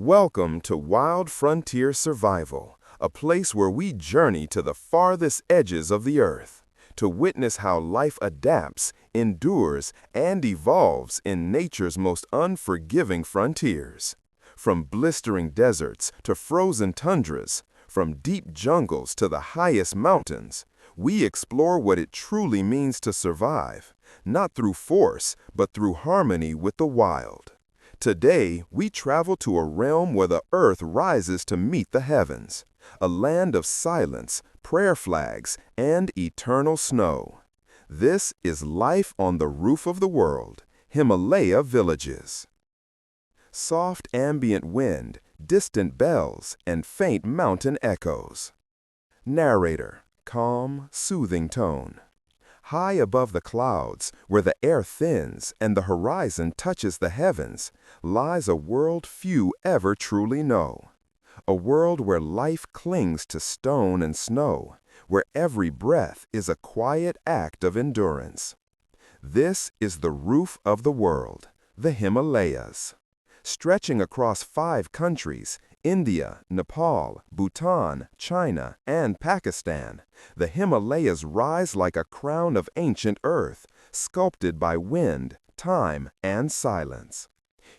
Welcome to Wild Frontier Survival, a place where we journey to the farthest edges of the earth, to witness how life adapts, endures, and evolves in nature's most unforgiving frontiers. From blistering deserts to frozen tundras, from deep jungles to the highest mountains, we explore what it truly means to survive, not through force, but through harmony with the wild. Today, we travel to a realm where the earth rises to meet the heavens, a land of silence, prayer flags, and eternal snow. This is life on the roof of the world, Himalaya villages. Soft ambient wind, distant bells, and faint mountain echoes. Narrator, calm, soothing tone. High above the clouds, where the air thins and the horizon touches the heavens, lies a world few ever truly know. A world where life clings to stone and snow, where every breath is a quiet act of endurance. This is the roof of the world, the Himalayas. Stretching across 5 countries, India, Nepal, Bhutan, China, and Pakistan, the Himalayas rise like a crown of ancient earth, sculpted by wind, time, and silence.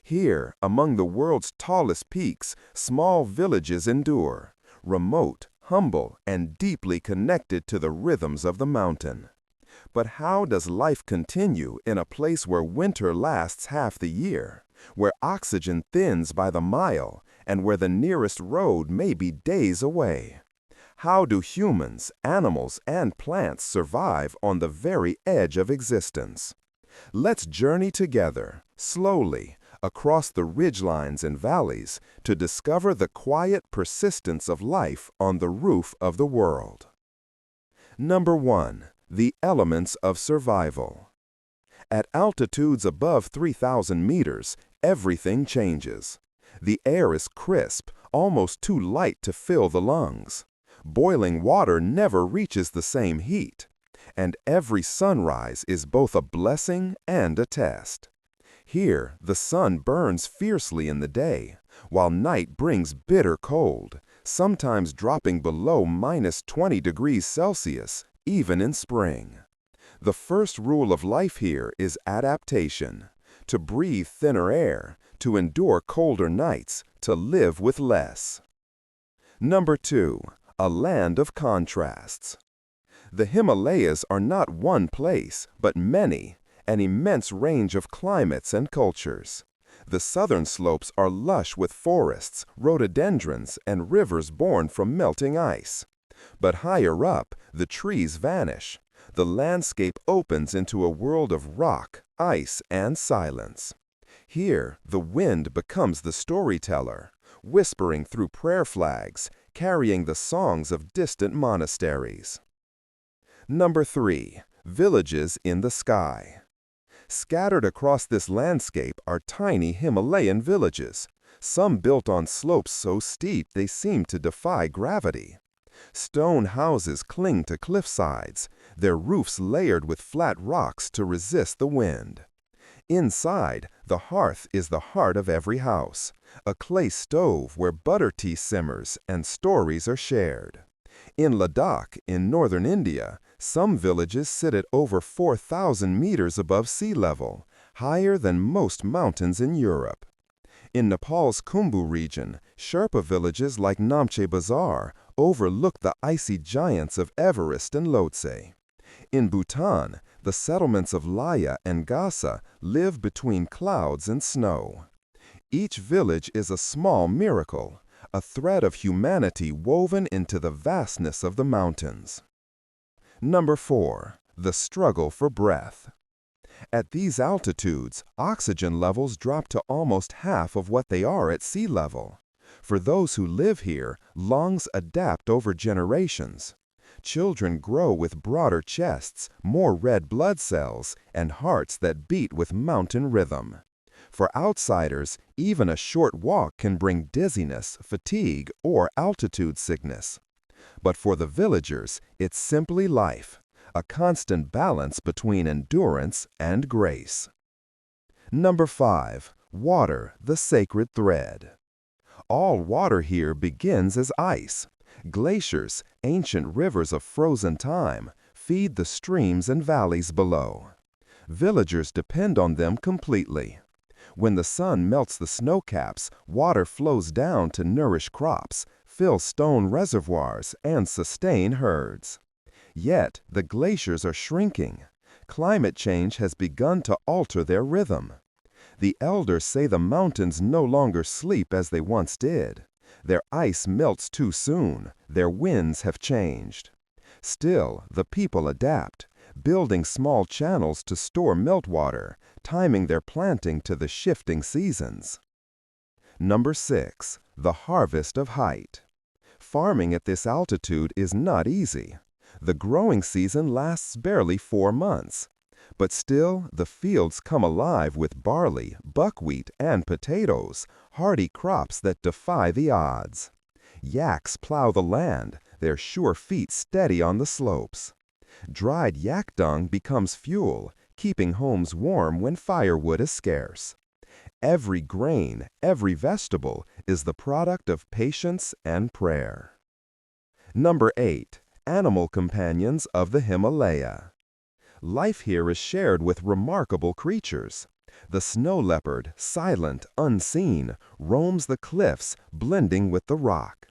Here, among the world's tallest peaks, small villages endure, remote, humble, and deeply connected to the rhythms of the mountain. But how does life continue in a place where winter lasts half the year, where oxygen thins by the mile, and where the nearest road may be days away? How do humans, animals, and plants survive on the very edge of existence? Let's journey together, slowly, across the ridgelines and valleys to discover the quiet persistence of life on the roof of the world. Number 1. The elements of survival. At altitudes above 3,000 meters, everything changes. The air is crisp, almost too light to fill the lungs. Boiling water never reaches the same heat. And every sunrise is both a blessing and a test. Here, the sun burns fiercely in the day, while night brings bitter cold, sometimes dropping below -20 degrees Celsius, even in spring. The first rule of life here is adaptation, to breathe thinner air, to endure colder nights, to live with less. Number 2. A land of contrasts. The Himalayas are not one place, but many, an immense range of climates and cultures. The southern slopes are lush with forests, rhododendrons, and rivers born from melting ice. But higher up, the trees vanish. The landscape opens into a world of rock, ice, and silence. Here, the wind becomes the storyteller, whispering through prayer flags, carrying the songs of distant monasteries. Number 3. Villages in the sky. Scattered across this landscape are tiny Himalayan villages, some built on slopes so steep they seem to defy gravity. Stone houses cling to cliff sides, their roofs layered with flat rocks to resist the wind. Inside, the hearth is the heart of every house, a clay stove where butter tea simmers and stories are shared. In Ladakh, in northern India, some villages sit at over 4,000 meters above sea level, higher than most mountains in Europe. In Nepal's Khumbu region, Sherpa villages like Namche Bazar overlook the icy giants of Everest and Lhotse. In Bhutan, the settlements of Laya and Gasa live between clouds and snow. Each village is a small miracle, a thread of humanity woven into the vastness of the mountains. Number 4. The struggle for breath. At these altitudes, oxygen levels drop to almost half of what they are at sea level. For those who live here, lungs adapt over generations. Children grow with broader chests, more red blood cells, and hearts that beat with mountain rhythm. For outsiders, even a short walk can bring dizziness, fatigue, or altitude sickness. But for the villagers, it's simply life, a constant balance between endurance and grace. Number 5. Water, the sacred thread. All water here begins as ice. Glaciers, ancient rivers of frozen time, feed the streams and valleys below. Villagers depend on them completely. When the sun melts the snowcaps, water flows down to nourish crops, fill stone reservoirs, and sustain herds. Yet, the glaciers are shrinking. Climate change has begun to alter their rhythm. The elders say the mountains no longer sleep as they once did. Their ice melts too soon. Their winds have changed. Still, the people adapt, building small channels to store meltwater, timing their planting to the shifting seasons. Number 6. The harvest of height. Farming at this altitude is not easy. The growing season lasts barely 4 months. But still, the fields come alive with barley, buckwheat, and potatoes, hardy crops that defy the odds. Yaks plow the land, their sure feet steady on the slopes. Dried yak dung becomes fuel, keeping homes warm when firewood is scarce. Every grain, every vegetable is the product of patience and prayer. Number 8. Animal companions of the Himalaya. Life here is shared with remarkable creatures. The snow leopard, silent, unseen, roams the cliffs, blending with the rock.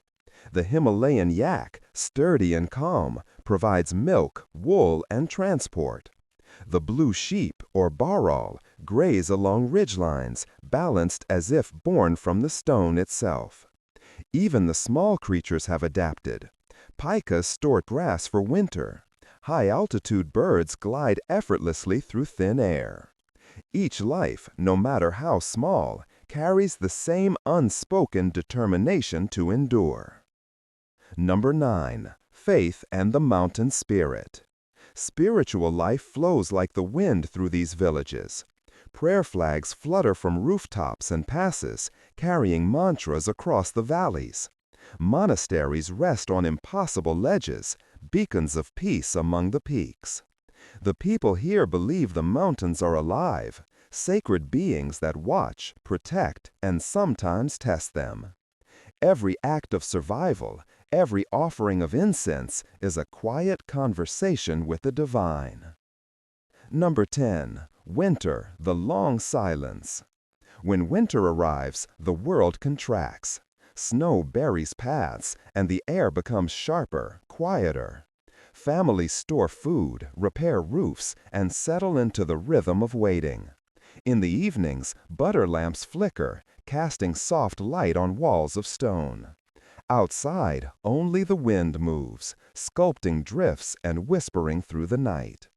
The Himalayan yak, sturdy and calm, provides milk, wool, and transport. The blue sheep, or bharal, graze along ridgelines, balanced as if born from the stone itself. Even the small creatures have adapted. Pikas store grass for winter. High-altitude birds glide effortlessly through thin air. Each life, no matter how small, carries the same unspoken determination to endure. Number 9. Faith and the mountain spirit. Spiritual life flows like the wind through these villages. Prayer flags flutter from rooftops and passes, carrying mantras across the valleys. Monasteries rest on impossible ledges, beacons of peace among the peaks. The people here believe the mountains are alive, sacred beings that watch, protect, and sometimes test them. Every act of survival, every offering of incense is a quiet conversation with the divine. Number 10. Winter, the long silence. When winter arrives, the world contracts. Snow buries paths, and the air becomes sharper, quieter. Families store food, repair roofs, and settle into the rhythm of waiting. In the evenings, butter lamps flicker, casting soft light on walls of stone. Outside, only the wind moves, sculpting drifts and whispering through the night.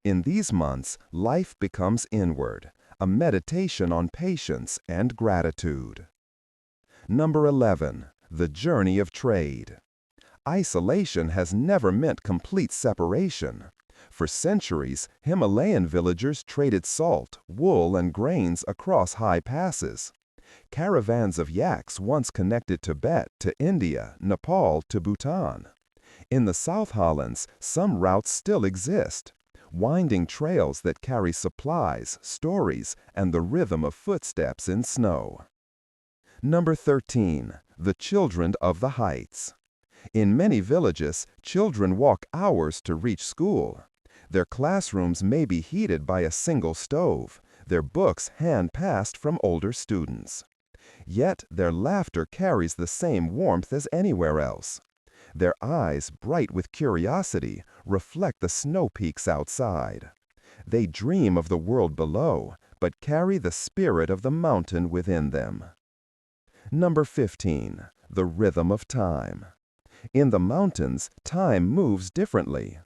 In these months, life becomes inward, a meditation on patience and gratitude. Number 11. The journey of trade. Isolation has never meant complete separation. For centuries, Himalayan villagers traded salt, wool, and grains across high passes. Caravans of yaks once connected Tibet to India, Nepal to Bhutan. In the South Highlands, some routes still exist, winding trails that carry supplies, stories, and the rhythm of footsteps in snow. Number 13. The children of the heights. In many villages, children walk hours to reach school. Their classrooms may be heated by a single stove, their books hand-passed from older students. Yet their laughter carries the same warmth as anywhere else. Their eyes, bright with curiosity, reflect the snow peaks outside. They dream of the world below, but carry the spirit of the mountain within them. Number 15. The rhythm of time. In the mountains, time moves differently.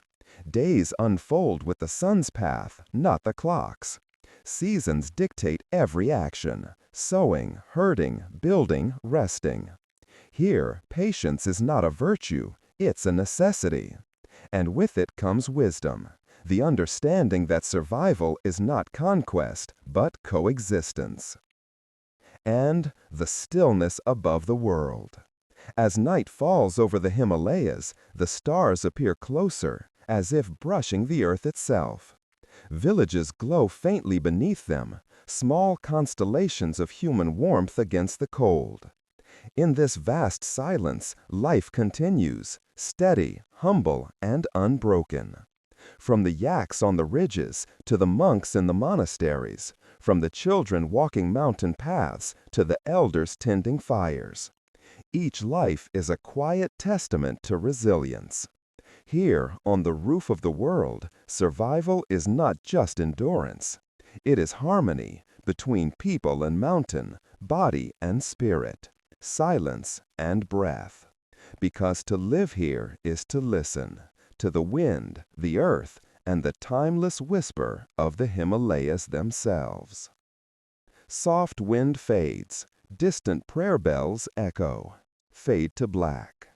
Days unfold with the sun's path, not the clock's. Seasons dictate every action: sowing, herding, building, resting. Here, patience is not a virtue, it's a necessity. And with it comes wisdom, the understanding that survival is not conquest, but coexistence. And the stillness above the world. As night falls over the Himalayas, the stars appear closer, as if brushing the earth itself. Villages glow faintly beneath them, small constellations of human warmth against the cold. In this vast silence, life continues, steady, humble, and unbroken. From the yaks on the ridges to the monks in the monasteries, from the children walking mountain paths to the elders tending fires. Each life is a quiet testament to resilience. Here, on the roof of the world, survival is not just endurance. It is harmony between people and mountain, body and spirit, silence and breath. Because to live here is to listen to the wind, the earth, and the timeless whisper of the Himalayas themselves. Soft wind fades, distant prayer bells echo, fade to black.